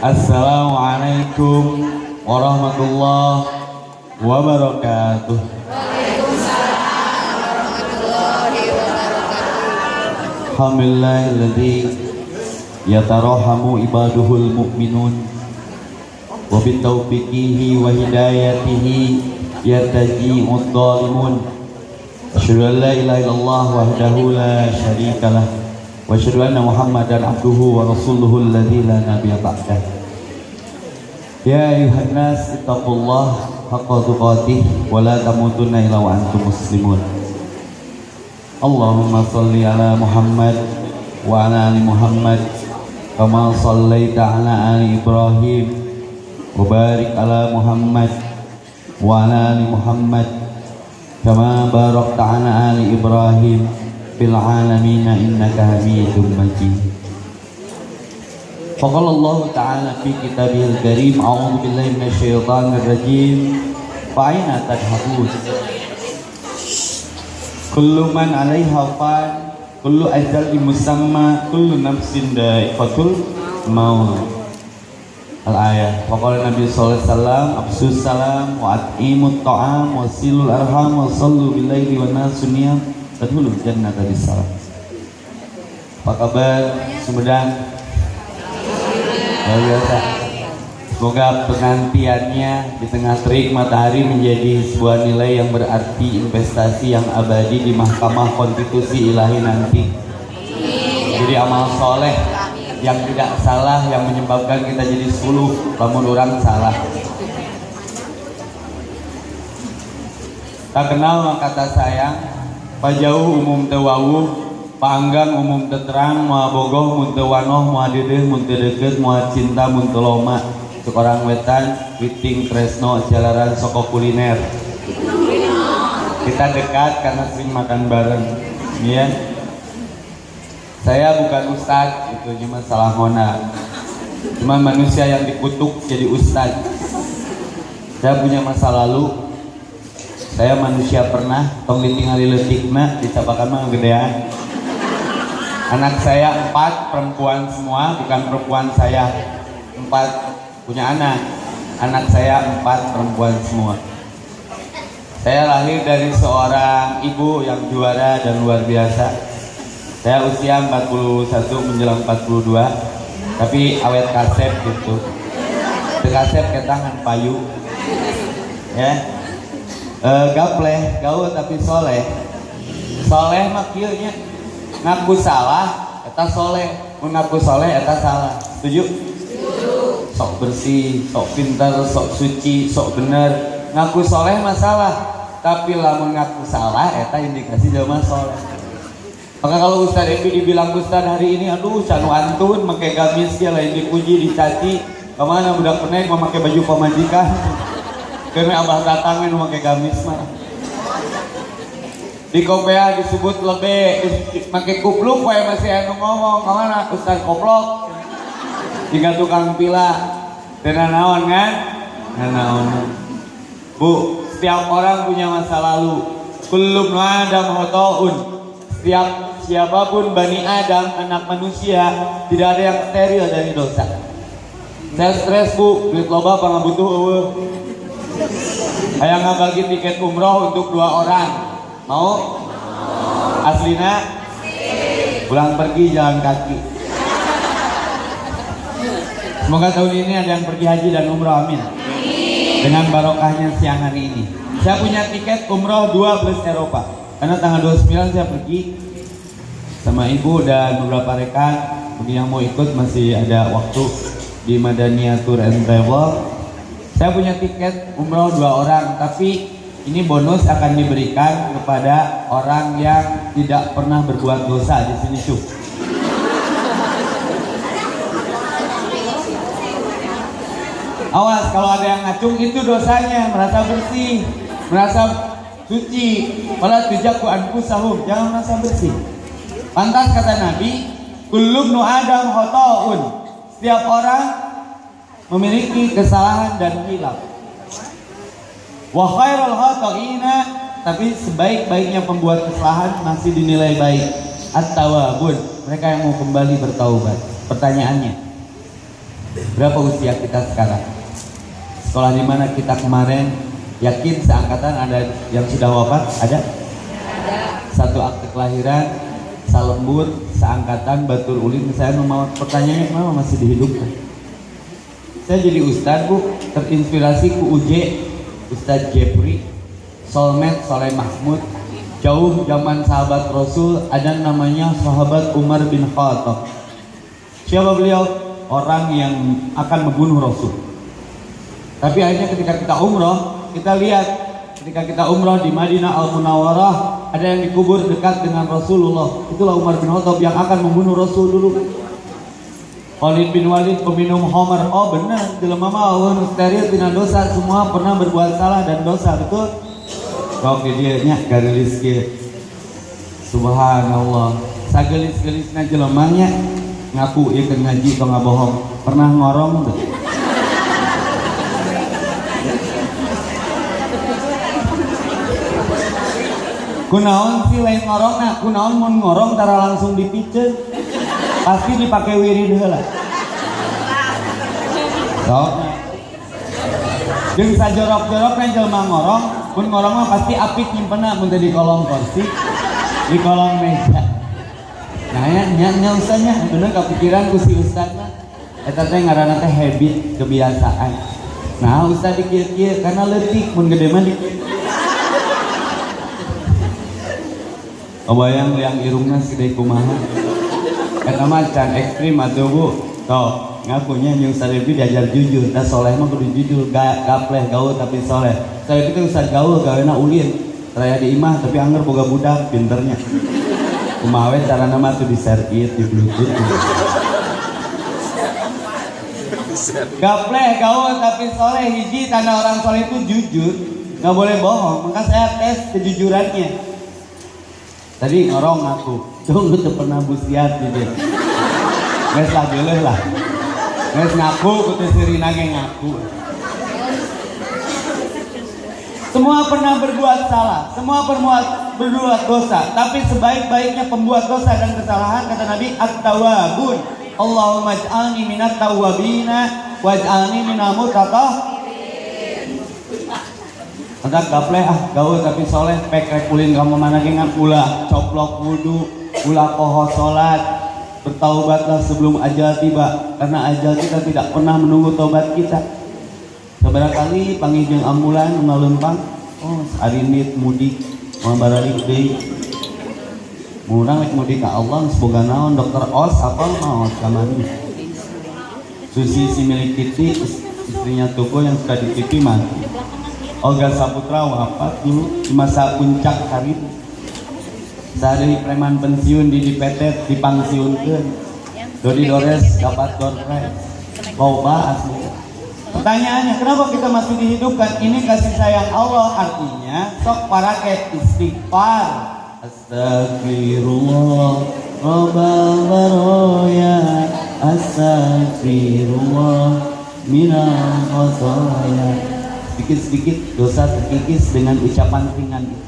Assalamualaikum warahmatullahi wabarakatuh. Waalaikumsalam warahmatullahi wabarakatuh. Alhamdulillahilladzi yatarahamu ibaduhul mu'minun wa bitaufiqihi wa hidayatihi yartaji'ud dhalimun. Asyhadu an la ilaha illallah wahdahu la syarikalah wa asyhadu anna Muhammadan abduhu wa rasuluhu alladzi la nabiyya ba'dah. Ya ayuhan nas ittaqullah haqqa tuqatih wa la tamutunna illa wa antum muslimun. Allahumma shalli ala Muhammad wa ala ali Muhammad kama shallaita ala ali Ibrahim wa barik ala Muhammad wa ala ali Muhammad kama barakta ala ali Ibrahim fil alamin innaka Hamidum Majid. Faqala Allah Ta'ala fi kitabihil karim, a'udzu billahi minasyaitonir rajim, fa aina tadhhabun. Kullu man 'alaiha fan, kullu ajalin musamma, kullu nafsin dha'iqatul maut. Al-ayah. Faqala Nabi sallallahu alaihi wasallam, absus salam wa at'imut ta'am wa silul arham wa sallu bil laili wan nasu niyam tadkhulul jannata bisalam. Apa kabar Sumedang? Luar biasa. Semoga penantiannya di tengah terik matahari menjadi sebuah nilai yang berarti, investasi yang abadi di Mahkamah Konstitusi Ilahi nanti. Jadi amal soleh yang tidak salah yang menyebabkan kita jadi suluh, lamun orang salah. Tak kenal maka tak sayang, pajauh umum tewawuh, panggang umum terang, mua bogoh mun teu wanoh, mua dedeh mun teu deukeut, mua cinta mun teu loma. Untuk orang wetan, witing tresno jalaran soko kuliner. Kita dekat karena sering makan bareng, ya. Saya bukan ustadz, itu cuma salah ngona. Cuma manusia yang dikutuk jadi ustadz. Saya punya masa lalu. Saya manusia pernah, tong ditingali leutikna, dicapakan mah gedean. Anak saya 4, perempuan semua, bukan perempuan saya 4 punya anak. Anak saya 4 perempuan semua. Saya lahir dari seorang ibu yang juara dan luar biasa. Saya usia 41 menjelang 42, tapi awet kasep gitu. Kasep ke tangan payu, ya. Gapleh, gaul tapi soleh. Soleh mah kieu nya. Ngaku salah, eta soleh. Mengaku soleh, eta salah. Setuju? Setuju. Sok bersih, sok pintar, sok suci, sok bener. Ngaku soleh masalah, tapi lamun ngaku salah, eta indikasi jelema soleh. Maka kalau Ustadz Ebi dibilang Ustadz hari ini, aduh canu antun, pakai gamis dia lain dipuji, dicaci. Kemana budak penek memakai baju pemajikan? Karena abah datangnya memakai gamis mah. Di kopea disebut lebih, pakai kupluk, wae masih anu ngomong, kemana Ustadz koplok? Jika tukang pila, dan naon kan? Naon. Bu, setiap orang punya masa lalu. Kullu ibnu Adam khotoun. Setiap siapapun Bani Adam, anak manusia, tidak ada yang steril dari dosa. Saya stres bu, duit loba pangabutuh eueuh. Aya ngabagi tiket umroh untuk 2 orang. Mau? Aslina? Pulang pergi jalan kaki. Semoga tahun ini ada yang pergi haji dan umroh, amin. Dengan barokahnya siang hari ini. Saya punya tiket umroh 2 plus Eropa. Karena tanggal 29 saya pergi sama ibu dan beberapa rekan. Bagi yang mau ikut masih ada waktu di Madania Tour and Travel. Saya punya tiket umroh 2 orang, tapi ini bonus akan diberikan kepada orang yang tidak pernah berbuat dosa di sini, Syuk. Awas kalau ada yang ngacung itu dosanya, merasa bersih, merasa suci. Wala tujaku anfusahum, jangan merasa bersih. Pantas kata Nabi, kullu ibnu Adam khotoun. Setiap orang memiliki kesalahan dan hilaf. Wa khairul khotoina, tapi sebaik-baiknya pembuat kesalahan masih dinilai baik. At-tawabun, mereka yang mau kembali bertaubat. Pertanyaannya, Berapa usia kita sekarang? Sekolah di mana kita kemarin? Yakin seangkatan ada yang sudah wafat? Ada? Satu akte kelahiran, salembur, seangkatan, batur ulin. Saya mau pertanyaannya kenapa masih dihidupkan? Saya jadi ustadz bu, terinspirasi ku UJ, Ustadz Jeffrey, soulmate Soleh Mahmud. Jauh zaman sahabat Rasul ada namanya sahabat Umar bin Khattab. Siapa beliau? Orang yang akan membunuh Rasul. Tapi akhirnya ketika kita umroh, kita lihat ketika kita umroh di Madinah Al-Munawwarah ada yang dikubur dekat dengan Rasulullah. Itulah Umar bin Khattab yang akan membunuh Rasul dulu. Khalid bin Walid peminum Homer. Oh benar, jelema mah eueun steril tina dosa, semua pernah berbuat salah dan dosa, betul? Kok dia nya garis kieu. Subhanallah. Sagelis-gelisna jelema nya ngaku ieu keur ngaji tong ngabohong. Pernah ngorong teu? Kunaon sih lain ngorongna? Kunaon mun ngorong tara langsung dipiceun? Pasti dipakai wirid heula. Sok. Jeung sajorok-jorokna jelema ngorong, mun ngorong mah pasti apik nyimpenna mun teu di kolong kursi, di kolong meja. Nah nya usahnya bener kepikiran ku si ustadna. Eta teh ngaranna teh habit, kebiasaan. Nah ustad dikieu-kieu karena leutik mun gede mah Kebayang yang irungna segede kumaha. Eta mah can ekstrim atuh bu. Toh ngakunya jeung Ustaz Devi diajar jujur. Da soleh mah kudu jujur, gapleh gaul tapi soleh. Saya itu Ustaz gaul gawena ulin. Raya di imah tapi anger boga budak pinternya. Kumaha we carana mah tuh di-share it, di bluetooth. Gapleh gaul tapi soleh, hiji tanda orang soleh itu jujur. Nggak boleh bohong. Maka saya tes kejujurannya. Tadi ngorong aku, cung itu pernah busiat gitu. Nges lah geleh lah, nges ngaku, kutu sirina ge ngaku. Semua pernah berbuat salah, semua berbuat dosa. Tapi sebaik-baiknya pembuat dosa dan kesalahan kata Nabi at-tawwabun. Allahumma ij'alni minat tawwabina waj'alni minal mutatahhirin. Entak gapleh gaul tapi soleh pek rekulin kamu mana gengan ulah coplok wudu ulah poho salat bertaubatlah sebelum ajal tiba karena ajal kita tidak pernah menunggu taubat kita. Sabarang kali panggil jeung ambulan ngaleumpang oh arinit mudik moal baralik deui murang rek mudik ka Allah semoga naon dokter Os apal maot ka mani Susi si milik Titi istrinya Tuko yang suka dititi mati. Olga Saputra wafat dulu di masa puncak karir. Dari preman pensiun dipetet dipangsiunkeun. Dodi Dores dapat door prize. Loba asli. Pertanyaannya kenapa kita masih dihidupkan? Ini kasih sayang Allah, artinya sok parake istighfar. Astagfirullah Rabbal baroya Astagfirullah minal khotoya. Sedikit-sedikit dosa terkikis dengan ucapan ringan itu.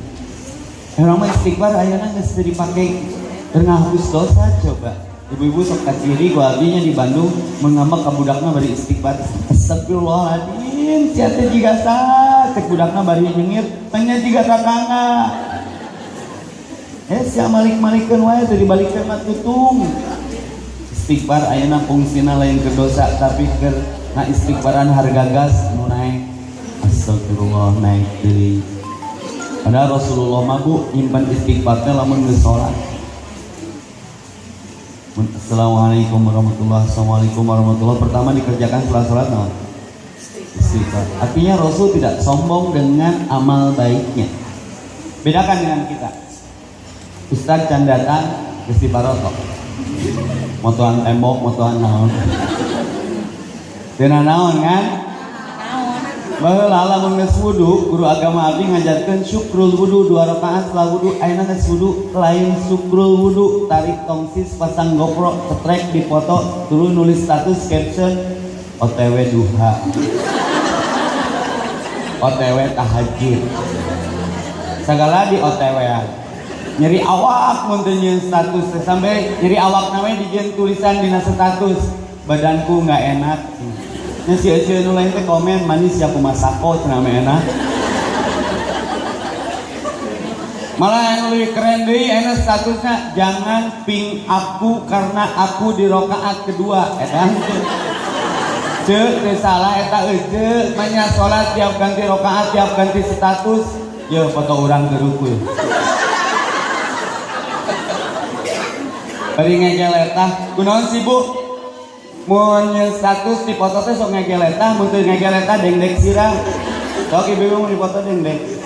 Orang mah istighfar ayeuna geus teu dipake keur ngahapus dosa coba. Ibu-ibu sok kaciri ku abinya di Bandung mengambek ka budakna bari istighfar. Astagfirullahaladzim, sia teh jiga sah, cek budakna bari nyengir, tanya jiga kakanga. Sia malik-malikeun wae teu dibalikeun mah tutung. Istighfar ayeuna fungsina lain ke dosa tapi keur istighfaran harga gas nu naik. Astagfirullah naik deui. Padahal Rasulullah mah bu nyimpan istighfarnya lamun geus salat. Assalamualaikum warahmatullahi wabarakatuh. Pertama dikerjakan setelah salat naon? Istighfar. Artinya Rasul tidak sombong dengan amal baiknya. Bedakan dengan kita. Ustaz can datang geus diparotok. Motoan tembok, motoan naon. Dina naon kan? Baheula lamun geus wudu, guru agama abdi ngajarkeun syukrul wudu 2 rakaat setelah wudu, ayeuna geus wudu lain syukrul wudu, tarik tongsis, pasang GoPro, ketrek dipoto, turun nulis status caption OTW duha. OTW tahajud. Segala di OTW-an. Nyeri awak mun teu nyieun status sampai nyeri awak na we dijieun tulisan dina status. badanku nggak enak. Nya si Ece nu lain teh komen manis ya kumasako cenah mah enak. Malah yang lebih keren deui enak statusnya jangan ping aku karena aku di rakaat kedua eta. Ceu teu salah eta eueuh manya salat tiap ganti rakaat tiap ganti status ye foto urang geureuh. Bari ngegel eta kunaon sih Bu? Mun status di foto teh sok ngegel eta, mun teu ngegel eta dengdek sirang. Sok ibu mau dipoto dengdek.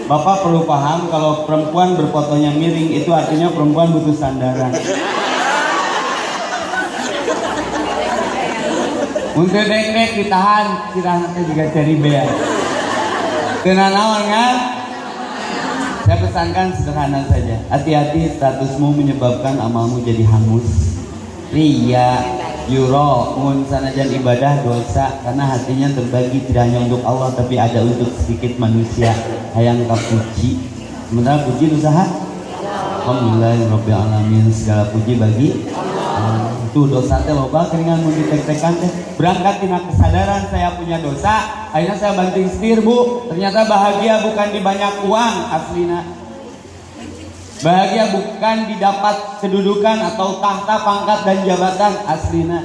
Bapak perlu paham kalau perempuan berfotonya miring itu artinya perempuan butuh sandaran. Mun teu dengdek ditahan, sirahna teh juga cari bea. Teu naon kan? Saya pesankan sederhana saja. Hati-hati statusmu menyebabkan amalmu jadi hangus. Ria Yuro, mun sanajan ibadah dosa karena hatinya terbagi tidak hanya untuk Allah tapi ada untuk sedikit manusia. Hayang kapuji, sementara puji usaha. Alhamdulillahirabbil alamin, segala puji bagi itu dosa teh loba keringan mun ditek-tekan teh. Berangkat tina kesadaran saya punya dosa, akhirnya saya banting setir Bu. Ternyata bahagia bukan di banyak uang aslina. Bahagia bukan didapat kedudukan atau tahta, pangkat dan jabatan aslina.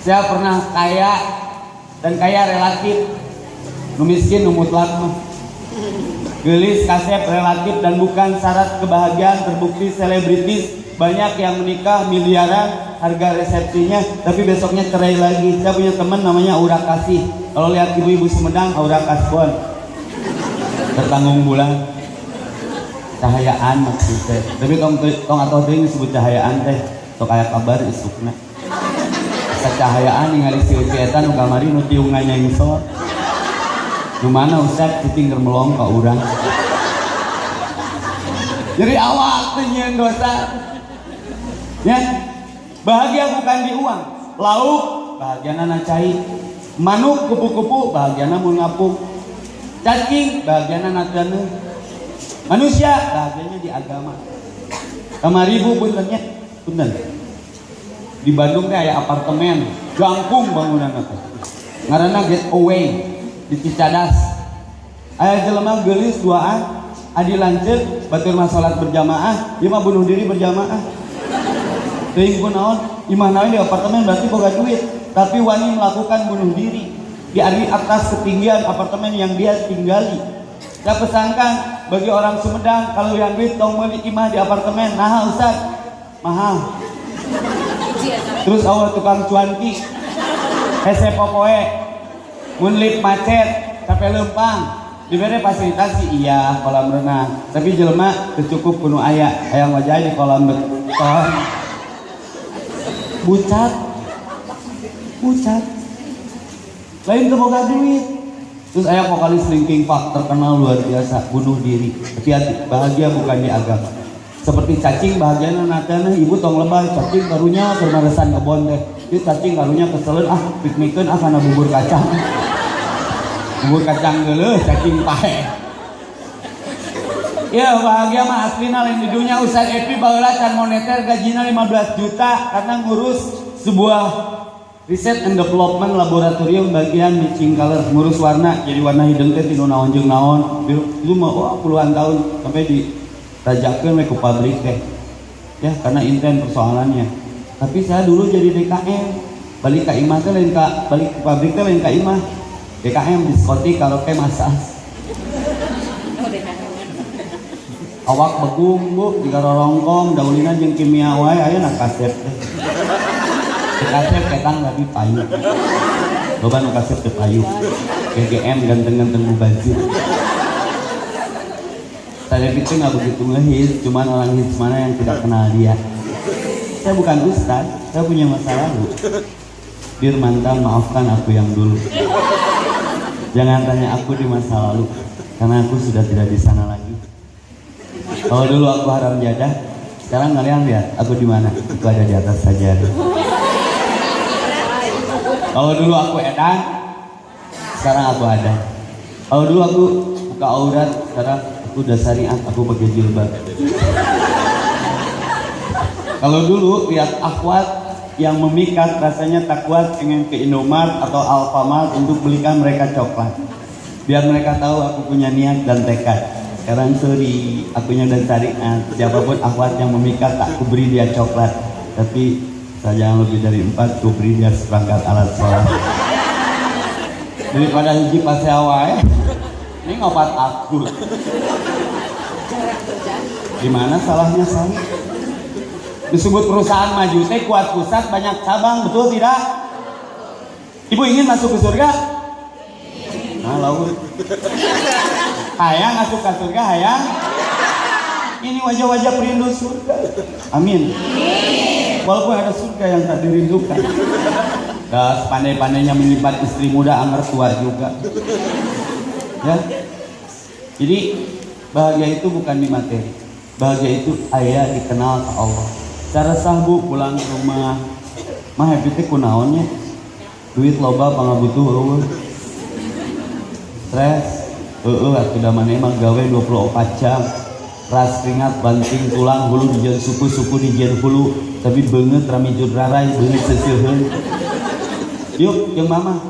Saya pernah kaya dan kaya relatif. Nu miskin nu mutlak mah. Gelis kasep relatif dan bukan syarat kebahagiaan. Terbukti selebritis banyak yang menikah miliaran harga resepsinya tapi besoknya cerai lagi. Saya punya teman namanya Aura Kasih. Kalau lihat ibu-ibu Sumedang Aura Kasbon. Tertanggung bulan. Cahayaan maksudnya, tapi tong atau teuing disebut cahayaan teh, sok aya kabar isukna. Cahayaan ningali si eta nu kamari nu tiung nanya insor. Nu mana Ustaz cicing keur melong ka urang. Jadi awak teh nyieun dosa. Ya. Bahagia bukan di uang. Lauk bahagiana na cai. Manuk kupu-kupu bahagiana mun ngapung. Cacing bahagiana na teuneung. Manusia bahagianya di agama. Kamari Bu puntennya, punten. Di Bandung teh aya apartemen, gangkung bangunanna teh. Ngaranna Getaway di Cicadas. Aya jelema geulis duaan, adi lanceuk batur mah salat berjamaah, ieu mah bunuh diri berjamaah. Teuing kunaon? Imah naon di apartemen berarti boga duit, tapi wani melakukan bunuh diri di atas ketinggian apartemen yang dia tinggali. Saya pesankan bagi orang Sumedang kalau yang duit tong meuli imah di apartemen, nah Ustaz, mahal. Terus awal tukang cuanki, hese popoe, mun lip macet, sampai lempang, diberi fasilitas sih iya kolam renang, tapi jelema kecukup kuno aya wajah di kolam beton, bucat, lain kemoga duit. Terus ayah vokalis Linkin Park terkenal luar biasa, bunuh diri. Hati-hati, bahagia bukan di agama. Seperti cacing bahagiana natana ibu tong lebay, cacing karunya bermaresan kebon teh. Ieu cacing karunya keselen piknikeun kana bubur kacang. Bubur kacang geuleuh, cacing pae. Ya bahagia mah aslina lain di dunia. Ustaz Epi baheula can moneter gajina 15 juta karena ngurus sebuah Research and Development Laboratorium bagian matching color, ngurus warna, jadi warna hidung teh tinu naon jeung naon. Itu mah wah puluhan tahun sampai dirajakeun we ku pabrik teh. Ya, karena inten persoalannya. Tapi saya dulu jadi DKM, balik ka imah teh lain ka balik ke pabrik teh lain ka imah. DKM diskotik karaoke masas. Awak begung Bu, jika rorongkong daulina jeung kimia wae aya na kasep teh. Kasep ketang lagi payu. Loba nu kasep teh payu. GGM ganteng-ganteng baju. Saya pikir nggak begitu ngehits, cuman orang hits mana yang tidak kenal dia. Saya bukan ustaz, saya punya masa lalu. Bir mantan, maafkan aku yang dulu. Jangan tanya aku di masa lalu, karena aku sudah tidak di sana lagi. Kalau dulu aku haram jadah, sekarang kalian lihat aku di mana? Aku ada di atas saja. Kalau dulu aku edan, sekarang aku ada. Kalau dulu aku buka aurat, sekarang aku udah syariat, aku pakai jilbab. Kalau dulu lihat akhwat, yang memikat rasanya tak kuat pengen ke Indomart atau Alfamart untuk belikan mereka coklat. Biar mereka tahu aku punya niat dan tekad. Sekarang sorry, akunya dan syariat. Siapapun akhwat yang memikat tak kuberi dia coklat. Tapi saya yang lebih dari 4 kuberi dia seperangkat alat sholat. Daripada hiji pas awal ini ngopat aku. Gimana salahnya saya? Disebut perusahaan maju teh kuat pusat banyak cabang, betul tidak? Ibu ingin masuk ke surga? Nah, laut. Hayang masuk ke surga, hayang. Ini wajah-wajah perindu surga. Amin. Walaupun ada surga yang tak dirindukan. Dan sepandai-pandainya menyimpan istri muda anggar tua juga. Ya. Jadi bahagia itu bukan di materi. Bahagia itu aya dikenal ke Allah. Cara sahbu pulang ke rumah mah happy teh kunaonnya? Duit loba pangabutuh eueuh. Stres atuh da maneh mah gawe 24 jam. Ras keringat banting tulang hulu dijieun suku-suku dijieun hulu tapi beungeut rami jur rarai beungeut seuseheun. Yuk jeung mama.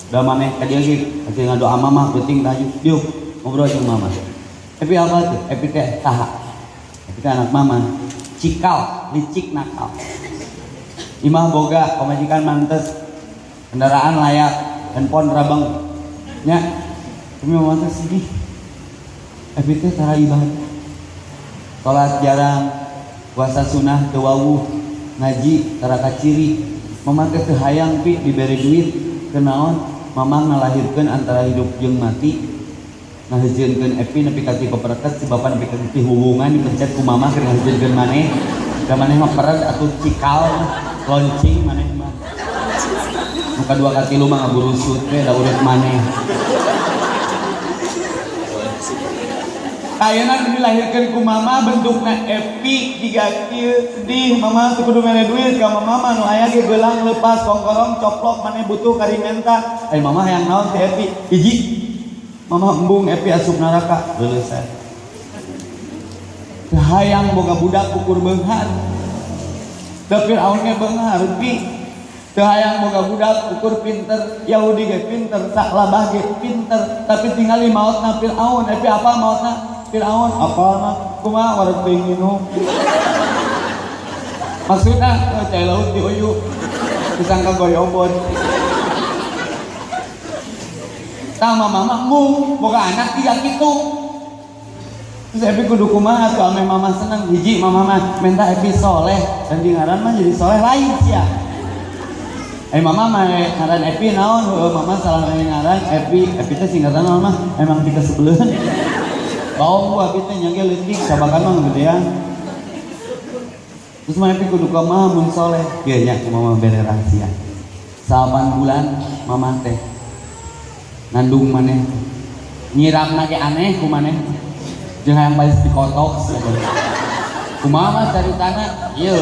Da maneh ka dieu ge atuh ngadoa mama penting tah yuk ngobrol jeung mama. Tapi apa tuh? Epi teh saha? Epi teh anak mama. Cikal, licik nakal. Imah boga pamajikan mantes kendaraan layak, handphone rabang nya. Tapi mama teh sedih. Epi teh tara ibadah. Salat jarang, puasa sunah teu wawuh, ngaji tara kaciri. Mama teh teu hayang pi dibere duit kenaon? Mama ngalahirkeun antara hidup jeung mati. Ngaheujeunkeun Epi nepi ka ti pepereket si bapa nepi ka ti hubungan dipencet ku mama keur ngaheujeunkeun maneh. Da maneh mah peret atuh cikal loncing maneh mah. Muka 2 ka 3 mah ngaburusut we da urut maneh. Ayeuna dilahirkeun ku mama bentukna Epi jiga kieu sedih mama teu kudu mere duit ka mama nu aya ge geulang leupas kongkorong coplok maneh butuh karimenta. Mama hayang naon si Epi? Hiji mama embung Epi asup neraka leulesan. Hayang boga budak ukur beunghar. Da Firaun ge beunghar pi. Teu hayang boga budak ukur pinter, Yahudi ge pinter, sak labah ge pinter, tapi tingali maotna Firaun. Epi apa maotna? Firaun apalna? Kumaha wareg teuing minum. Maksudna cai laut di uyu. Disangka goyobon. Sama mama mung boga anak tiga kitu. Terus Epi kudu kumaha tuh ame mama seneng. Hiji mama mah minta Epi soleh dan di ngaran mah jadi soleh lain sia. Mama mah ngaran Epi naon? Mama salah ngaran Epi. Epi teh singkatan naon mah emang kita sebeleun. Bawang gua kita nyangge leutik sabakan mah gedean. Terus mah Epi kudu kumaha mun soleh. Ieu nya mama bere rahasia. 8 bulan mama teh ngandung maneh nyiramna ge aneh ku maneh jeung hayang bae dikotok kumaha mah caritana ieu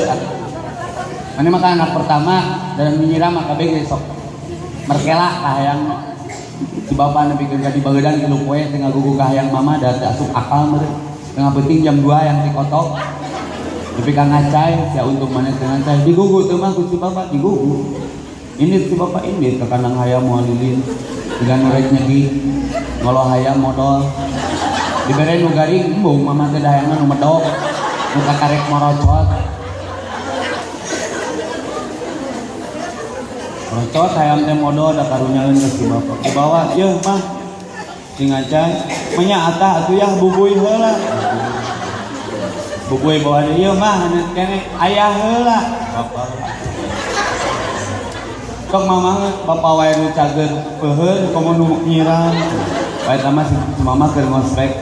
maneh mah anak pertama dan menyiram mah kabeh ge sok merkela ka hayang si bapa nepi ke di bagedan kilu poe teu ngagugu ka hayang mama da teu asup akal meureun tengah penting jam 2 yang dikotok nepi ka ngacai sia untuk maneh teu ngacai digugu teu mah ku si bapa digugu ini si bapa ini ke kandang hayam moal lilin dengan nurek nyegi ngolo hayam modal dibere nu garing embung mama teh dayangan nu medok nu kakarek morocot hayam teh modal da karunyaeun ke si bapa ku bawa yeuh mah sing ngacai manya atah atuh yah bubuy heula bubuy bawa deui yeuh mah haneut keneh aya heula bapa sok mama bapa wae nu cager peuheun komo nu nyiram wae tah mah si mama keur ngospek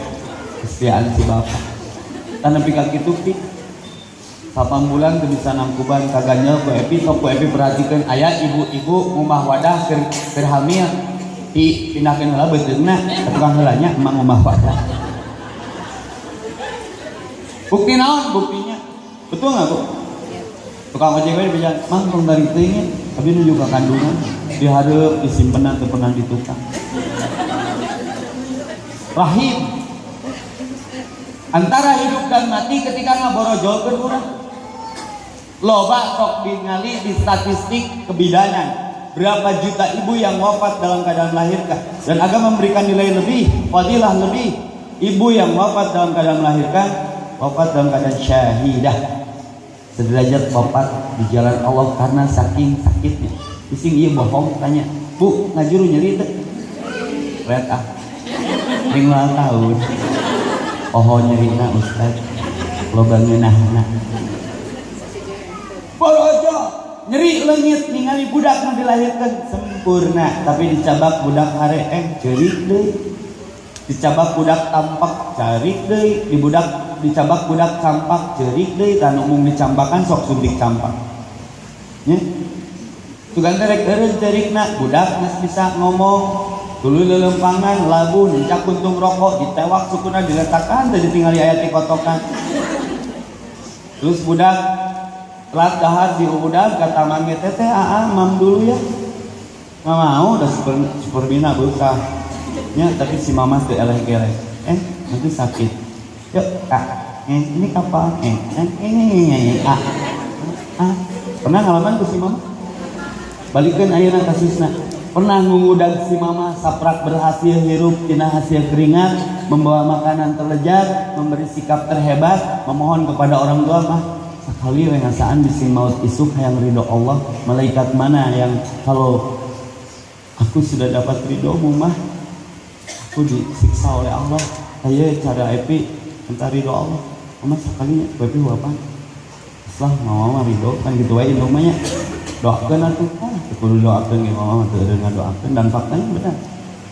kesetiaan si bapa tan nepi ka kitu pi 8 bulan teu bisa nangkuban kaganjel ku Epi sok ku Epi perhatikeun aya ibu-ibu ngumah wadah keur hamil dipindahkeun heula beuteungna tukang heulanya emang ngumah wadah bukti naon buktinya betul enggak Bu tukang ojek we bisa mang tong dari teuing tapi nu juga kandungan dihareup disimpenan teu pernah ditukang rahim antara hidup dan mati ketika ngaborojolkeun urang Loba sok ningali di statistik kebidanan. Berapa juta ibu yang wafat dalam keadaan melahirkan, dan agama memberikan nilai lebih, fadilah lebih. Ibu yang wafat dalam keadaan melahirkan, wafat dalam keadaan syahidah, sederajat wafat di jalan Allah karena saking sakitnya. Ising iya bohong tanya, bu ngajuru nyeri teh? Red ah, tinggal tahun. Oh nyeri na ustad, loba ngeunahna. Borojo nyeri leungit ningali budak nu dilahirkeun sempurna, tapi dicabak budak hareng ceurik deui. Dicabak budak tampak carik deui, dicabak budak campak ceurik deui, tan umum dicambakan sok suntik campak. Nya. Tugan terek eureun ceurikna, budak geus bisa ngomong, tuluy lelempangan, labu, nencak kuntung rokok, ditewak sukuna diletakkan teh ditinggali aya ti kotokan. Terus budak telat dahar di udah kata mami teteh mam dulu ya, nggak mau udah super bina buka nya, tapi si mama tuh eleh-eleh nanti sakit, yuk kak ini kapal ini pernah ngalaman tuh si mama balikin ayeuna kasusna, pernah ngudang si mama saprak berhasil hirup tina hasil keringat, membawa makanan terlezat, memberi sikap terhebat, memohon kepada orang tua mah sekali ngasaan bising maut isuk hayang ridho Allah. Malaikat mana yang kalau aku sudah dapat ridhomu mah aku disiksa oleh Allah, ayo cara epi minta ridho Allah mama sekali babi wapan setelah mama ridho kan gitu wae indungnya doakan atuh kudu doakan ya mama tuh ada ngadoakan, dan faktanya benar,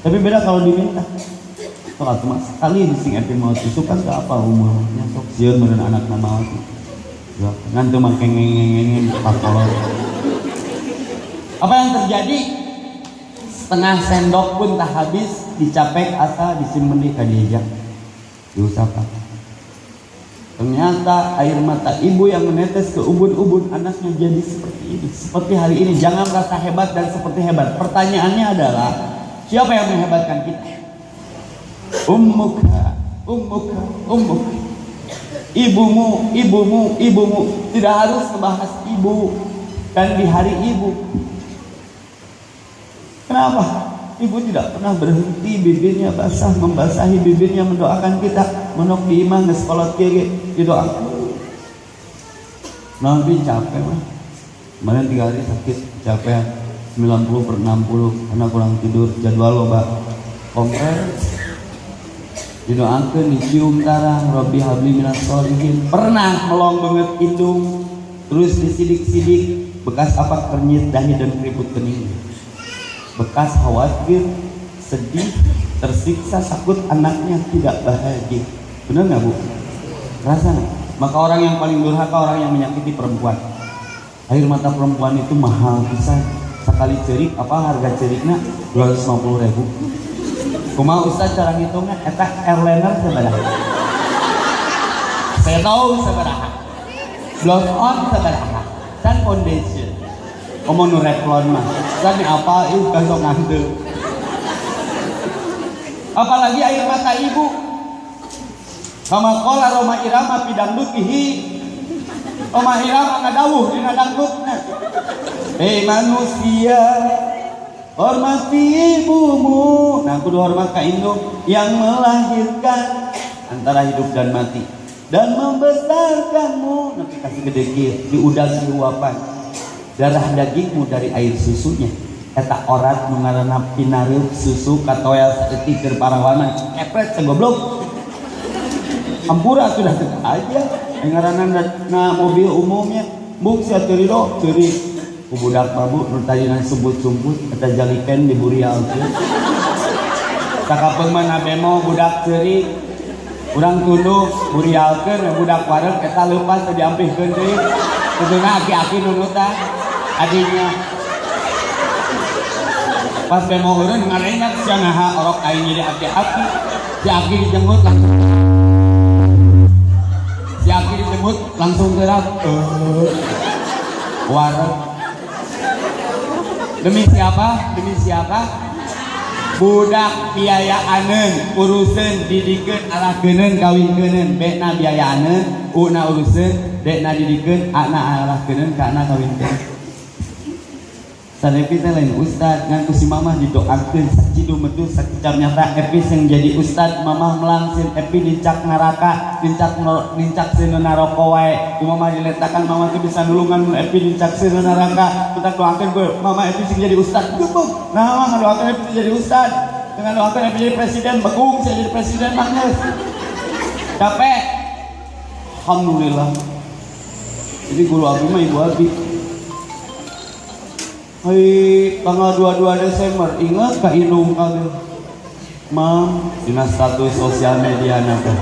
tapi beda kalau diminta sok atuh mah sekali bising epi maut isuk kan gak apa umurnya sok sieun meureun anakna maut ngantu makin ngengengengeng pakolor. Apa yang terjadi? Setengah sendok pun tak habis, dicapek asa disimpen di kadieja, diusahakan. Ternyata air mata ibu yang menetes ke ubun-ubun anaknya jadi seperti ini, seperti hari ini. Jangan merasa hebat dan seperti hebat. Pertanyaannya adalah siapa yang menghebatkan kita? Ummuka, ummuka, ummuka. Ibumu, ibumu, ibumu. Tidak harus membahas ibu dan di hari ibu. Kenapa? Ibu tidak pernah berhenti bibirnya basah, membasahi bibirnya mendoakan kita. Menok di imah ngeskolot kiri didoakan. Nanti capek mah. Kemarin 3 hari sakit, capek 90/60 karena kurang tidur, jadwal loba kongres. Didoakan dicium tarang Robbi habli minas sholihin. Pernah melong banget hidung, terus disidik-sidik bekas apa kernyit dahi dan keriput kening, bekas khawatir, sedih, tersiksa, takut anaknya tidak bahagia. Benar nggak bu? Rasa nggak? Maka orang yang paling durhaka orang yang menyakiti perempuan. Air mata perempuan itu mahal pisan. Sekali cerik apa harga ceriknya 250.000. Kumaha Ustaz cara ngitungnya eta airliner sabaraha? Saya tahu sabaraha. Blow on sabaraha. Can foundation. Omong nu Revlon mah. Can apa ieu kan sok nganteu. Apalagi air mata ibu. Kama qala Roma Irama pidangdutihi. Roma Irama ngadawuh dina dangdutna. Hei manusia, hormati ibumu. Nah kudu hormat ka induk yang melahirkan antara hidup dan mati dan membesarkanmu. Nanti kasih gede kieu diudang diuapan darah dagingmu dari air susunya. Eta orat nu ngaranna pinareuk susu katoel saeutik keur parawana epret segoblok. Hampura sudah teu aja ngaranna na mobil umumnya buk sia teu ridho ceurik ku budak babu nu tadina sumbut-sumbut eta jalikeun diburialkeun. Sakapeung mah bemo budak ceurik urang tunduk burialkeun budak wareg eta leupas teh diampihkeun deui. Kuduna aki-aki nunutan adinya. Pas bemo eureun ngarenyak sia naha orok aing jadi aki-aki. Si aki dijemput langsung. Si aki dijemput langsung gerak. Wareg. Demi siapa? Demi siapa? budak biayaaneun urusan didikeun alahkeuneun kawinkeun bekna biayaaneun una urusan dekna didikeun ana alahkeuneun kana kawinkeun sanepi teh lain ustad ngan ku si mamah didoakeun sakidu metu sakicam nyata epi yang jadi ustad mamah melangsin epi dincak neraka dincak sieun neraka wae ku mamah diletakan mamah teh bisa nulungan epi dincak sieun neraka kita doakeun ku mamah epi sing jadi ustad geupeung nah ngadoakeun epi jadi ustad dengan doakeun epi jadi presiden begung saya jadi presiden mah geus capek alhamdulillah jadi guru abi mah ibu abi. Hai tanggal 22 Desember ingat ka indung kali Mam dina status sosial media napa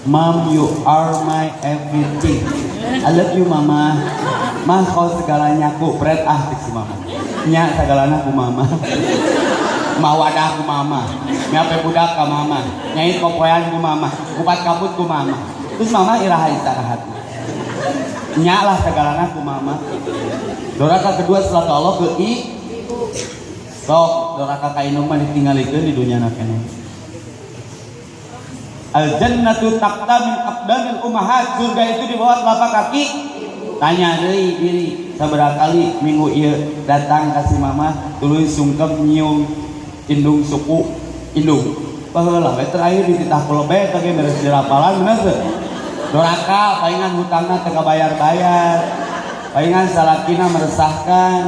Mam you are my everything I love you mama mah kau segalanya ku pret si mama nya segalana ku mama mawadah ku mama nyape budak ka mama nyai kopoyan ku mama kupat kabut ku mama terus mama iraha istirahat nya lah segalana ku mama. Doraka kedua setelah ke Allah ke sok doraka ka indung mah ditinggalikeun di dunya na keneh. Al jannatu taqta min aqdamil ummahat, surga itu di bawah telapak kaki. Tanya deui diri sabaraha kali minggu ieu datang ka si mama tuluy sungkem nyium indung suku indung. Baheula we terakhir di titah kolobet teh beres dirapalan bener teu. Doraka palingan hutangna teu kabayar-bayar. Palingan salakina meresahkan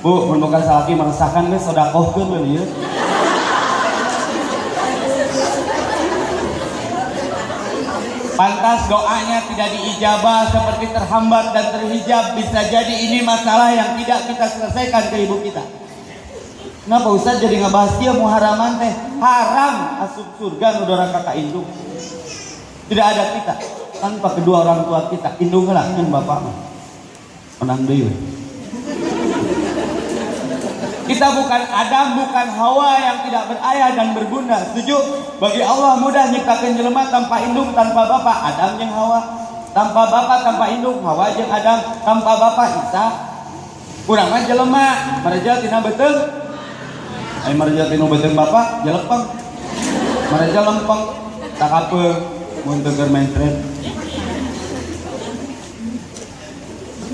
bu, bukan salaki meresahkan guys, sodakohkeun we ieu. Pantas doanya tidak diijabah seperti terhambat dan terhijab. Bisa jadi ini masalah yang tidak kita selesaikan ke ibu kita. Kenapa Ustaz jadi ngebahas dia muharaman teh? Haram asup surga nu doraka ka indung. Tidak ada kita tanpa kedua orang tua kita. Indung heula jeung bapak mah. Menang deui. Kita bukan Adam, bukan Hawa yang tidak berayah dan berbunda. Setuju? Bagi Allah mudah nyiptakeun jelema tanpa indung, tanpa bapak. Adam jeung Hawa. Tanpa bapak, tanpa indung, Hawa jeung Adam. Tanpa bapak Isa. Kurang mah jelema marejal tina beuteung. Ai marejal tina beuteung bapak jelepeng. Marejal lempeng takapeung mun teu keur main tren.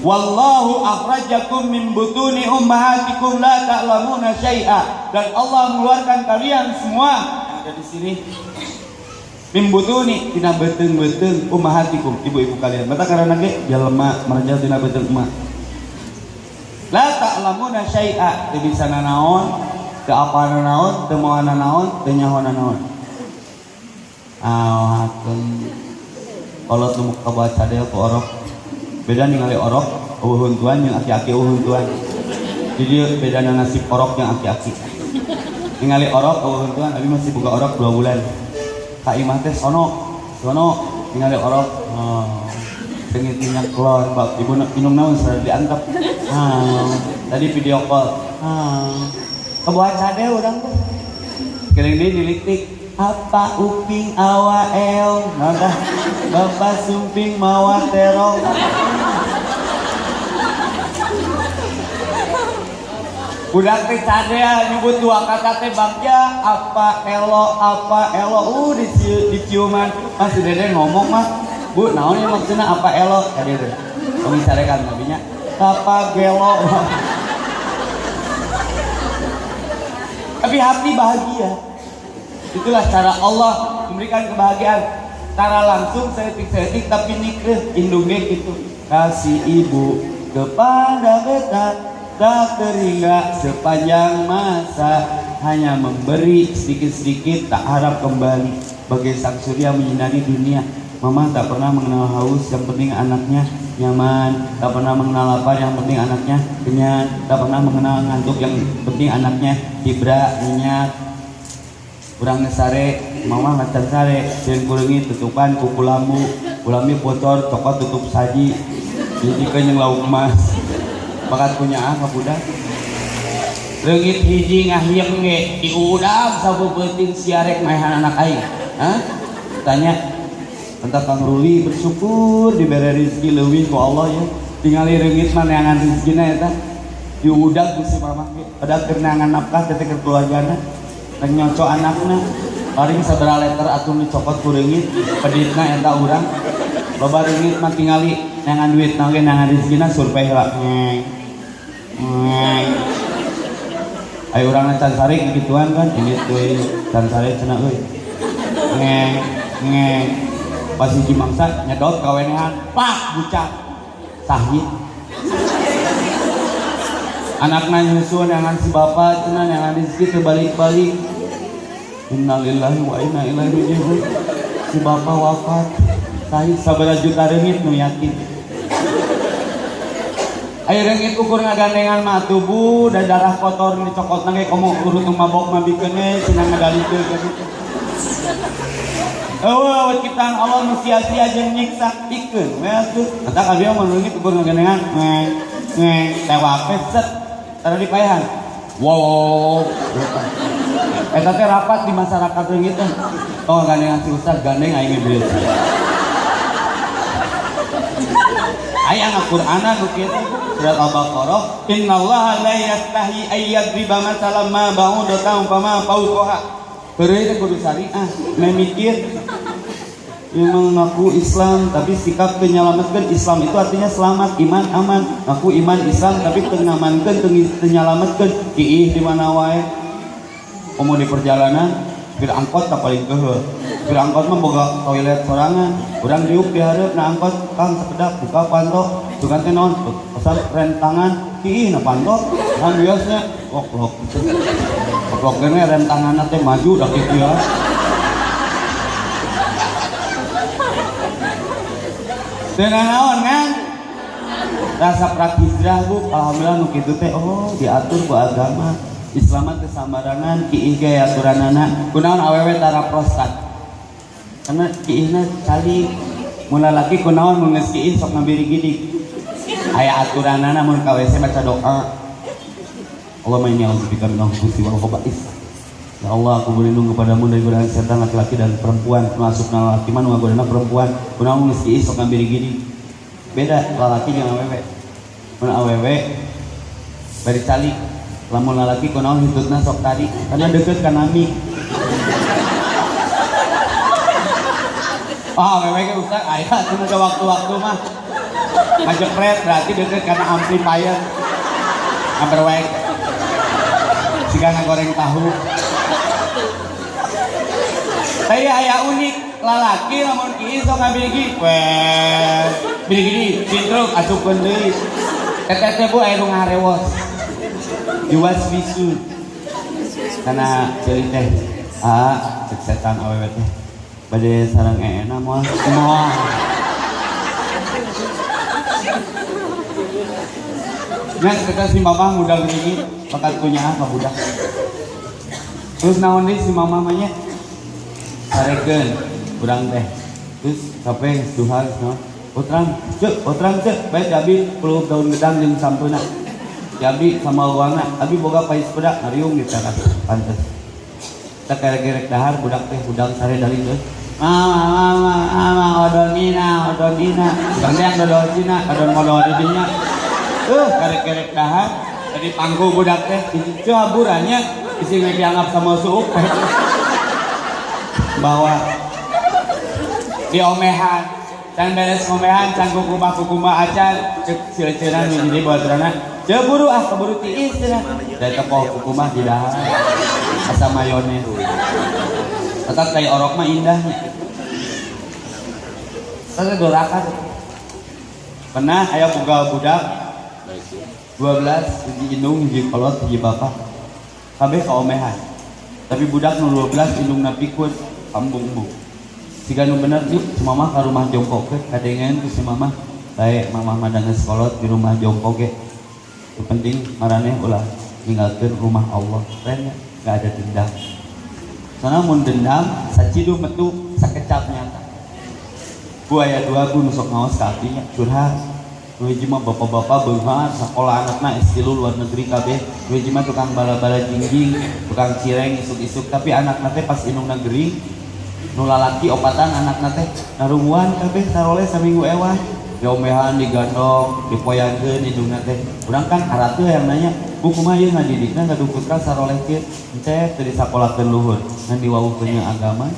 Wallahu akhrajakum min butuni ummahatikum la ta'lamuna syai'a. Dan Allah mengeluarkan kalian semua yang ada di sini min butuni tina beuteung-beuteung ummahatikum, ibu-ibu kalian. Mata karena ge jelema marejal tina beuteung emak. La ta'lamuna syai'a, teu bisa nanaon, teu apana naon, teu moana naon, teu nyahona naon. Awakeun kolot nu kabaca deui ku orok. Beda ningali orok eueuh tuan yang aki-aki eueuh tuan. Jadi beda nasib orok yang aki-aki. Ningali orok eueuh tuan abi masih boga orok 2 bulan. Ka imah teh sono ningali orok. Tengit minyak klor, bab ibu minum naon sareng diantep. Tadi video call. Kebaca deui urang teh. Keling deui dilitik. Apa uping awa el nada bapak sumping mawa terong budak teh cadea nyebut 2 kata teh bagja apa elo diciuman masih dede ngomong mah bu naon ya maksudnya apa elo tadi teh kami sarekan nabinya apa gelo tapi hati bahagia. Itulah cara Allah memberikan kebahagiaan. Cara langsung setik-setik tapi nikreh indungnya gitu. Kasih ibu kepada beta tak terhingga sepanjang masa, hanya memberi sedikit-sedikit tak harap kembali. Bagai sang surya menyinari dunia. Mama tak pernah mengenal haus, yang penting anaknya nyaman. Tak pernah mengenal lapar, yang penting anaknya kenyang. Tak pernah mengenal ngantuk, yang penting anaknya tibra, minyak. Urang sare, mama ngacan sare, dan kurengi tutupan kuku lambu, ulamnya bocor, cokot tutup saji, jadi kenyang lauk emas, bakat punya apa budak? Leungit hiji ngahiang ge, diudam sabu penting siarek maehan anak aing, Tanya, entah Kang Ruli bersyukur diberi rezeki leuwih ku Allah ya, tinggali leungit maneangan rezekina eta, diudam ku si mama ge, pada kenangan nafkah teh keluargana. rek nyocok anakna paling sabaraha liter atuh dicokot ku reungit peditna eta urang loba reungit mah tingali neangan duit na ge neangan rezekina survei heula ayo urangna can sari gituan kan ini teh can sari cenah euy ngeng pas hiji mangsa nyedot kawenehan pak bucak sahih anakna nyusun neangan si bapak cenah neangan rezeki teu balik-balik innalillahi wa inna ilaihi raji'un si bapak wafat sahih sabaraha juta reungit nu yakin ayo reungit ukur ngagandengan mah tubuh dan darah kotor dicokot nage komo urut mabok mabikeun cenah ngadalikeun ka ditu. Awet kita Allah nu sia-sia jeung nyiksa pikeun we atuh. Eta kabeh mun reungit ukur ngagandengan tewape set tara dipaehan. Wow. Eta teh rapat di masyarakat reungit teh. Tong ngagandengan si ustaz gandeng aing duit. Aya Al-Qur'ana nu kieu surat Al-Baqarah innallaha la yastahi ayyadriba masalan ma ba'udatan fama fawqaha beureui teh kudu syariah memikir yang mengaku Islam tapi sikap penyelamatkan Islam itu artinya selamat iman aman ngaku iman Islam tapi teu ngamankeun teu nyalametkeun kiih di mana wae komo di perjalanan bir angkot tak paling keuheuh bir angkot mah boga toilet sorangan urang diuk di hareup na angkot kang sakedak buka pantok tugan teh naon pesan rentangan kiih na pantok kan biasanya goblok kene rentanganna teh maju dah kitu ya dengan naon kan rasa praktisrah bu alhamdulillah nu kitu teh oh diatur ku agama Islam teh sambarangan kiih ge aturanana kunaon awewe tara prostat karena kiihna cali mun lalaki kunaon mun geus kiih sok ngabiri gidik aya aturanana mun ka WC baca doa Allahumma inni a'udzubika minal khubuthi wal khaba'ith ya Allah aku berlindung kepadamu dari godaan setan laki-laki dan perempuan masukna laki mah nu ngagodana perempuan kunaon mun geus kiih sok ngabiri gidik beda lalaki jeung awewe mun awewe bari cali lamun lalaki kunaon hitutna sok tadi karena deket ka nami awewe ge ustaz aya cuma ada waktu-waktu mah ngajepret berarti deket karena amplifier ngaberwek siga ngagoreng tahu tapi aya unik lalaki lamun kieu sok ngabigi weh bigi cintruk asupkeun deui teteh bu aya nu ngarewos juwas bisu karena ceuing teh cek setan awewe teh bade sareng eena moal kumaha ngan kita si mama mudah gini bakat punya ka budak terus naon deui si mama mah nya sarekeun urang teh terus sampai duha naon Otrang cek bae cabi 10 daun gedang jeung sampeuna Jabi sama uangna, abi boga pais pedak ngariung gitu kan, pantes. Tak gerek-gerek dahar budak teh budang sare dari itu. Mama, odonina, gandeng dodocina, odon modal didinya. Gerek-gerek dahar, tadi pangku budak teh, itu haburannya, isi nggak dianggap sama suuk. Bawa diomehan, can beres ngomehan, can kukumah acan, cek silceran jadi buat terana. Jeburu keburu tiis cenah. Da tepoh kukumah di dahar. Asa mayones. Atas kayak orok mah indahnya. Saya dorakan. Pernah aya boga budak 12 hiji indung hiji kolot hiji bapak. Kabeh kaomehan. Tapi budak nu 12 indungna pikun pambung-bung. Siga nu bener sih mama ka rumah jongkok ke kadengan ku si mama. Bae mama madang kolot di rumah jongkok ge. Itu penting marane ulah ninggalkeun rumah Allah keren ya gak ada dendam soalnya mun dendam sacidu metu sakecap nyata buaya dua gun sok ngaos ka abdinya curhat nu hiji mah bapak-bapak beunghar sakola anakna S3 luar negeri kabeh nu hiji mah tukang bala-bala jingjing tukang cireng isuk-isuk tapi anakna teh pas indung negeri nu lalaki opatan anakna teh narumuan kabeh sarole saminggu ewan diomehan digandong dipoyangkeun hidungna teh urang kan harat teh yang nanya bu kumaha ieu ngadidikna ngadu putra saroleh kieu teh teu disakolakeun luhur ngan diwauhkeun agama.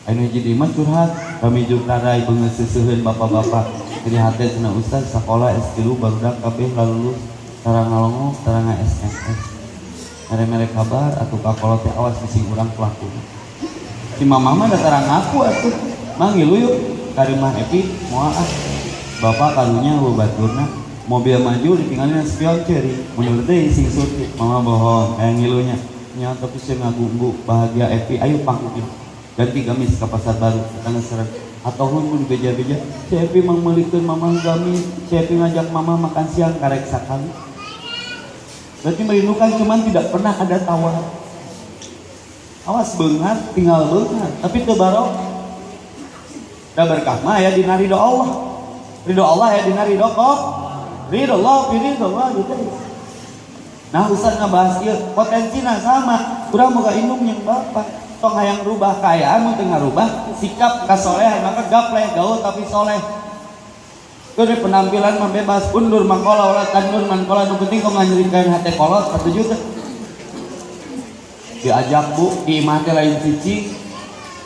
Anu hiji mah curhat kami jutarai beungeut seuseheun bapak-bapak jadi hate cenah ustaz sakola S3 barudak kabeh lulus sareng ngalongok sareng SMS mere-mere kabar atuh kakolot teh awas bising urang pelakuna si mama mah da tarang ngaku atuh manggil yuk ka rumah Epi moal bapak karunya baturna mobil maju ditinggalin spion ceri menurut deui sing surti mama bohong ngilunya nya tapi saya ngagunggu bahagia Epi ayo pangkukin ganti gamis ke pasar baru karena seret atau mun di beja-beja si Epi mang meulikeun mama gamis si Epi ngajak mama makan siang karek sakali berarti merindukan cuman tidak pernah ada tawar awas beungat tinggal beungat tapi teu barokah da berkah mah ya dina ridho Allah ya dina ridho kok ridho Allah gitu. Nah Ustaz ngabahas ieu potensina sama urang boga indung yang bapak tong hayang rubah kaayaan mun teu ngarubah sikap kasolehan maka gapleh gaul tapi soleh. Kudu penampilan mah bebas undur mangkola wala tandur mangkola nu penting kok nganyurikeun hate kolot setuju teh. Diajak bu di imah teh lain cicing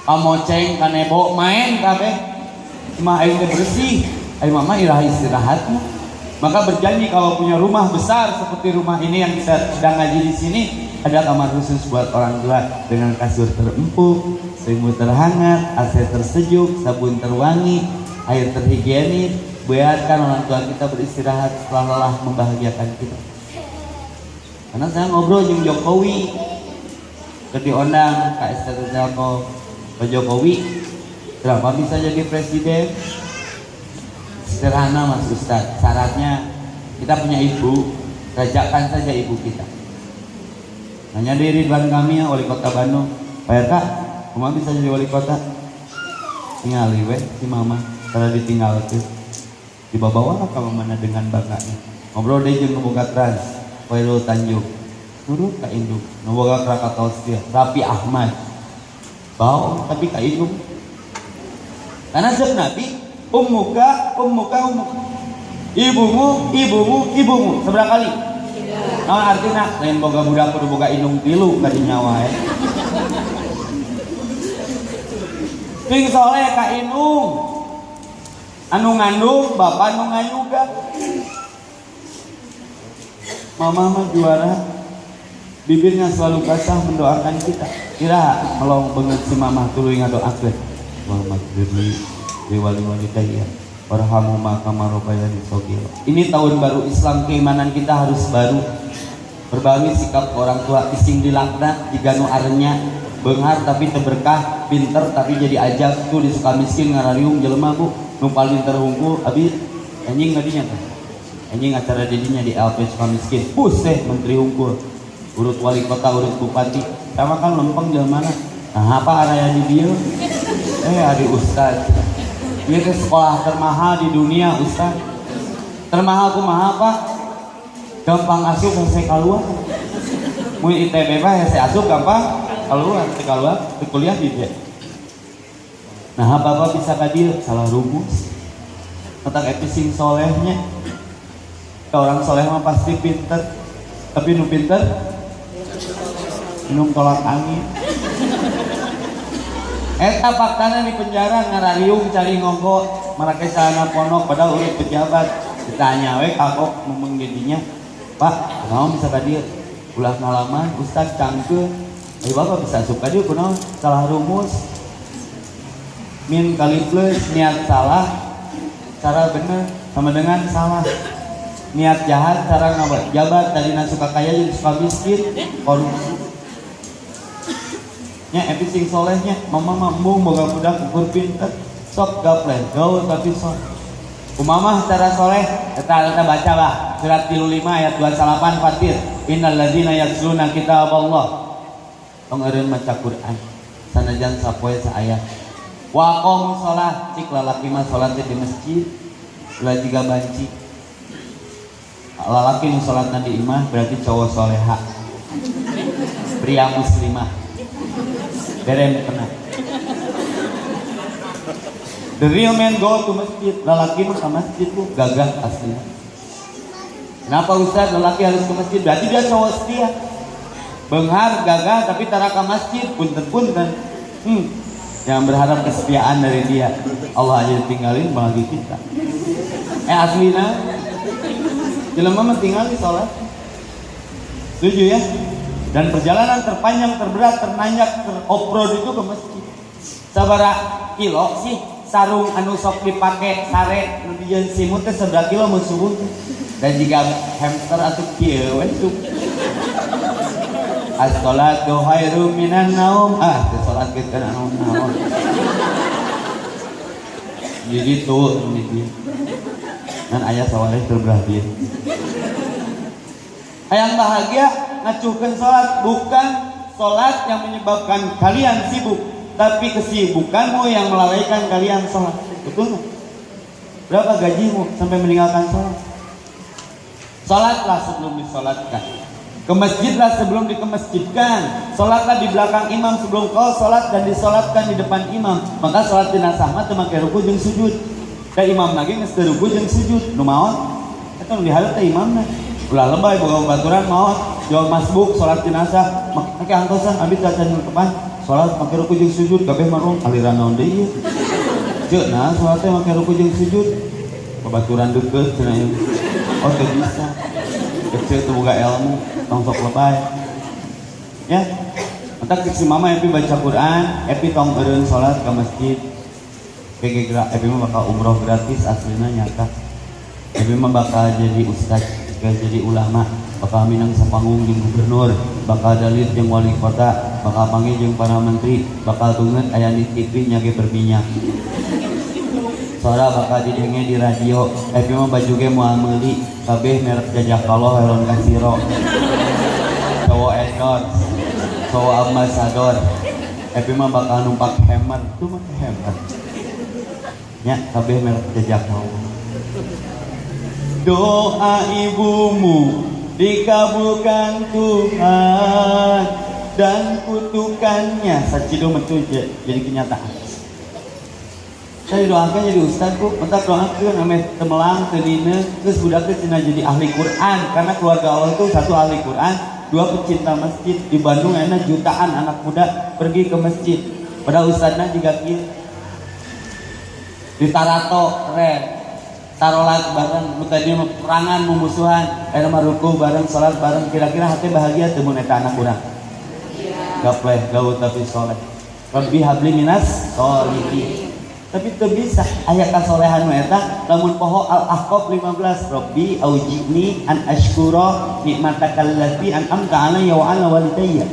kamoceng kanebo main kabeh cuma aing teh bersih aing mama iraha istirahatnya. Maka berjanji kalau punya rumah besar seperti rumah ini yang kita sedang ngaji di sini ada kamar khusus buat orang tua dengan kasur terempuk, selimut terhangat, AC tersejuk, sabun terwangi, air terhigienis. Biarkan orang tua kita beristirahat setelah lelah membahagiakan kita. Karena saya ngobrol dengan Jokowi, diundang Kak Esther Jalko, Pak Jokowi, kenapa bisa jadi presiden? Sederhana Mas Ustadz, syaratnya kita punya ibu, rajakan saja ibu kita. Hanya di Ridwan Kamil, wali kota Bandung. Pak RK, kamu bisa jadi wali kota? Tinggal we si mama, karena ditinggal tuh. Dibawa kalau mana dengan bangganya. Ngobrol deh jeung boga trans, Wairul Tanjung. Turut ka induk, boga Krakatau Steel, Rapi Ahmad. Bau tapi ka induk. Karena sebenarnya Nabi ummuka ibumu seberapa kali? Nah artinya lain boga budak kudu boga indung tilu ka di nyawa ya. Ting soleh ka indung anu ngandung bapak anu ngayuga. Mama mah juara bibirnya selalu basah mendoakan kita. Kira melong banget si mama tuluy ngadoakeun Muhammad Firli wali-wali daya warhamu kama rabbayani shaghira. Ini tahun baru Islam, keimanan kita harus baru. Berbagi sikap orang tua ising dilaknat jika nu arenya beunghar tapi teu berkah, pinter tapi jadi ajab tuh disuka miskin ngarariung jelema bu nu paling terhungkul abi anjing ngadinya kan. Anjing acara didinya di LP suka miskin. Teh menteri hungkul. Urut wali kota, urut bupati. Sama kan lempeng jelema. Nah, apa araya di dieu? Adi ustaz. Ieu teh sekolah termahal di dunia, ustaz. Termahal kumaha, Pak? Gampang asup saya keluar. Mun ITB mah saya asup gampang keluar, kuliah di dia. Nah, Bapak bisa kadir salah rumus. Tentang epising solehnya. Orang soleh mah pasti pinter. Tapi nu pinter minum tolak angin. Eta faktana di penjara ngarariung cari ngongko marake celana ponok padahal urip pejabat. Ditanya we kakok ngomong didinya, Pak, naon bisa kadir? Ulah ngalaman Ustaz cangkeun. Ayo Bapak bisa asup kadir kunaon? Salah rumus. Min kali plus niat salah, cara bener sama dengan salah. Niat jahat, cara ngabat jabat tadina suka kaya jadi suka miskin, korupsi. Nya epising solehnya, mama mambung boga budak ukur pinter, sok gapleh, gaul tapi sok. Umamah cara soleh, kita baca lah surat 35 ayat 28 Fatir. Innal ladzina yatluna kitaballah. Tong eureun maca Quran. Sanajan sapoe saayat. Wa aqamus shalah, cik lalaki mah salat di masjid, ulah jiga banci. Lalaki nu salatna di imah berarti cowok soleha. Pria muslimah. Berem kena. The real man go to masjid. Lalaki mah ke masjid tuh gagah aslinya. Kenapa Ustaz lelaki harus ke masjid? Berarti dia cowok setia. Benghar gagah tapi tara ke masjid punten-punten. Jangan berharap kesetiaan dari dia. Allah aja tinggalin bagi kita. Aslina jelema mah tinggalin sholat. Setuju ya? Dan perjalanan terpanjang, terberat, ternanjak, teroff-road itu ke masjid. Sabara kilo sih sarung anu sok dipake sare nu dijieun simut teh sabaraha kilo mun subuh. Dan jika hamster atau kieu we tuh. As-sholatu khairum minan naum. Teu salat geus kana naon. Jadi tuh ini. Dan ayah sawaleh terberhadir. Yang bahagia ngacuhkeun salat, bukan salat yang menyebabkan kalian sibuk, tapi kesibukanmu yang melalaikan kalian salat. Betul nggak? Berapa gajimu sampai meninggalkan salat? Salatlah sebelum disolatkan, ke masjidlah sebelum dikemasjidkan, salatlah di belakang imam sebelum kau salat dan disolatkan di depan imam. Maka salat jenazah mah teu make ruku jeung sujud. Da imam lagi geus teu ruku jeung sujud. Nu maot eta nu dihareup teh imamna. Ulah lebay boga baturan maot, jauh masbuk salat jenazah make angtosan abdi cacan nu depan salat make ruku jeung sujud kabeh mah aliran naon deui ieu. Ceuk nah salat teh make ruku jeung sujud. Babaturan deukeut cenah ieu. Oh teu bisa. Kecil teu boga ilmu, tong sok lebay. Ya. Entak si mama epi baca Quran, epi tong eureun salat ka masjid. PG epi mah bakal umroh gratis aslinya nyata. Epi mah bakal jadi ustaz, bakal jadi ulama, bakal minang sapanggung jeung gubernur, bakal dalit jeung wali kota, bakal panggil jeung para menteri, bakal tungeut aya di TV nya ge berminyak. Suara bakal didenge di radio. Epi mah baju ge moal meuli kabeh merek Jajakaloh Helon Kasiro. Cowok endorse, cowok ambasador. Epi mah bakal numpak Hammer, tuh mah Hammer. Nya kabeh merek Jajakaloh. Doa ibumu dikabulkan Tuhan dan kutukannya sacido metu jadi kenyataan. Saya doakan jadi ustaz ku, mentak doakan ame temelang tedina geus budak teh cenah jadi ahli Quran, karena keluarga Allah itu satu ahli Quran, dua pecinta masjid. Di Bandung ana jutaan anak muda pergi ke masjid. Padahal ustazna juga kieu. Di Tarato keren. Tarolat bareng, nu tadi perangan mumusuhan, aya mah ruku bareng, salat bareng, kira-kira hate bahagia teu mun eta anak urang. Gapleh gaul tapi soleh. Rabbi habli minas sholihin. Tapi teu bisa aya kasolehan mah eta lamun poho Al-Ahqaf 15 Rabbi aujibni an ashkura nikmatakal lati an'amta alayya wa ala walidayya.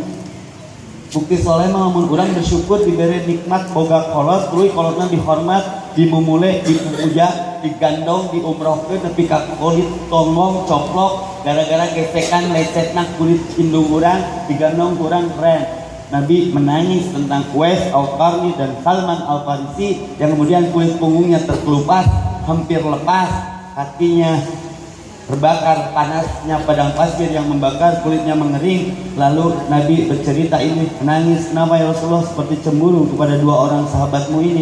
Bukti soleh mah lamun urang bersyukur diberi nikmat boga kolot, tuluy kolotna dihormat, dimumule, dipuja, digandong, diumrohkeun nepi ka kulit tongong coplok gara-gara gesekan lecetna kulit indung urang digandong urang keren. Nabi menangis tentang Uwais Al-Qarni dan Salman Al-Farisi yang kemudian kulit punggungnya terkelupas, hampir lepas, kakinya terbakar panasnya padang pasir yang membakar, kulitnya mengering. Lalu Nabi bercerita ini, menangis, kenapa ya Rasulullah seperti cemburu kepada dua orang sahabatmu ini?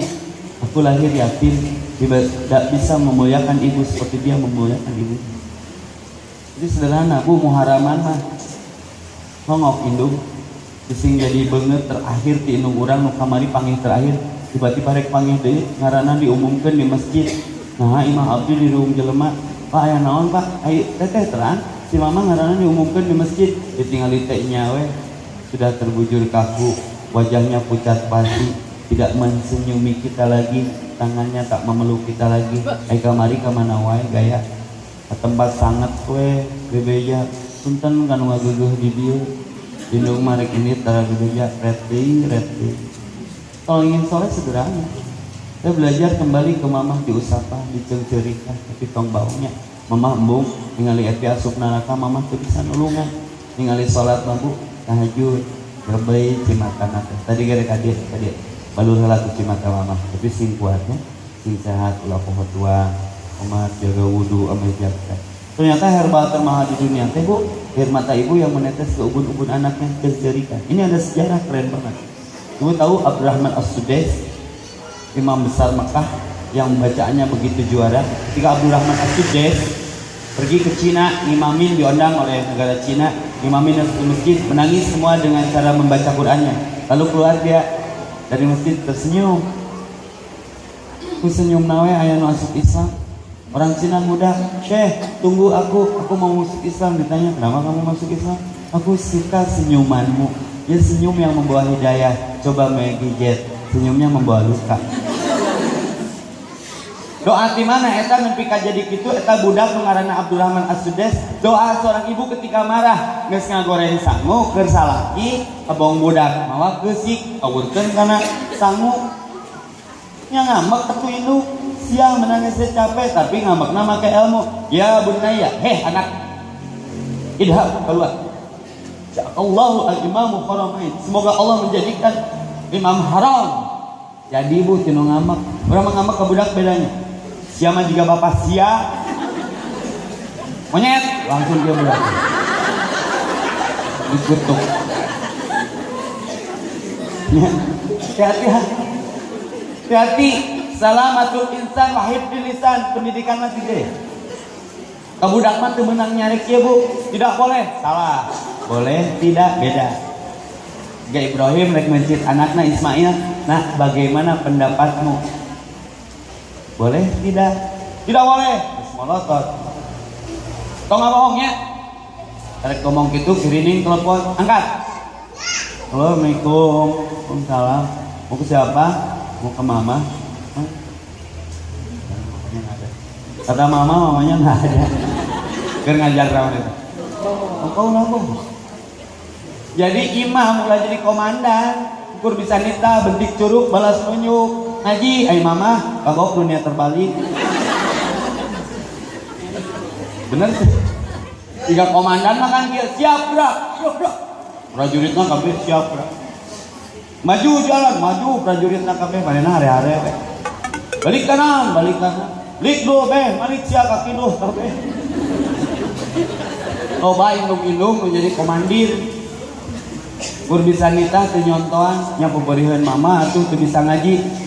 Aku lahir yatim, tidak bisa memuliakan ibu seperti dia memuliakan ibu. Jadi sederhana, Bu, muharaman mah ngongok indung sing jadi beungeut terakhir ti indung urang nu kamari panggih terakhir, tiba-tiba rek panggih deui ngaranna diumumkeun di masjid. Nah, imam abdi di ruang jelema, Pak aya naon Pak? Ayo teteh terang, si mama ngaranna diumumkeun di masjid. Ditinggali teh nya we sudah terbujur kaku, wajahnya pucat pasi, tidak mensenyumi kita lagi, tangannya tak memeluk kita lagi. Ai kamari ka mana wae gaya. Ka tempat sangat we bebeja punten kanu ngageugeuh di dieu. Indung marek ini tara bebeja reti. Kalau ingin soleh sederhana. Saya belajar kembali ke mamah diusapah, dicengcerika, tapi tong baunya. Mamah embung, ningali epi asup neraka, mamah teu bisa nulungan. Ningali salat mampu tahajud, berbei cimata nate. Tadi gara kadir, tadi balur heula ku cimata mamah, tapi sing kuatnya, sing sehat ulah poho tua, umat jaga wudu ame jaga. Ternyata herbal termahal di dunia teh Bu, air mata ibu yang menetes ke ubun-ubun anaknya terjerikan. Ini ada sejarah keren banget. Ibu tahu Abdurrahman As-Sudais, imam besar Mekah, yang bacaannya begitu juara. Ketika Abdurrahman As-Sudais pergi ke Cina, ngimamin, diundang oleh negara Cina, ngimamin di masjid, menangis semua dengan cara membaca Qur'annya. Lalu keluar dia dari masjid tersenyum. Aku senyum nawe aya nu asup Islam. Orang Cina muda, Syekh, tunggu aku mau masuk Islam. Ditanya, kenapa kamu masuk Islam? Aku suka senyumanmu. Ya senyum yang membawa hidayah. Coba Maggie Jet, senyumnya membawa luka. Doa di mana eta nepi ka jadi kitu, eta budak nu ngaranna Abdurrahman As-Sudais. Doa seorang ibu ketika marah, geus ngagoreng sangu keur salaki, abong budak mawa geusik awurkeun kana sangu. Nya ngambek atuh induk, siang menangis capek tapi ngambekna make ilmu. Ya bunaya, anak. Idhab keluar. Allahu al-imamu haramain. Semoga Allah menjadikan imam haram. Jadi ibu tinu ngambek. Urang ngambek ke budak bedanya. Siapa juga bapak sia monyet langsung dia budak dikutuk. Hati-hati salamatul insan wahid di lisan, pendidikan masih gede. Kabudak mah teu meunang nyarek ya bu, tidak boleh, salah, boleh tidak beda. Ga Ibrahim rek mencit anaknya Ismail, nah bagaimana pendapatmu? Boleh tidak? Tidak boleh. Molotot. Tong bohongnya. Tarik ngomong gitu, kirining telepon, angkat. Halo, Assalamualaikum. Waalaikumsalam. Mau ke siapa? Mau ke mama. Kata mama, mamanya nggak ada. Kan ngajar rawan itu. Engkau napa? Jadi imam mulai jadi komandan. Ukur bisa nita, bentik curug, balas nunjuk. Ngaji, ay mama, kagok dunia terbalik. Bener sih. Tiga komandan makan dia siap gerak. Prajuritnya kabeh siap gerak. Maju jalan, maju prajuritnya kabeh manehna hare-hare we. Balik kanan. Lik do beh, malik sia kaki do kabeh. Loba indung-indung menjadi komandir. Kur bisa nita teu nyontoan nya pabeureheun mama atuh teu bisa ngaji.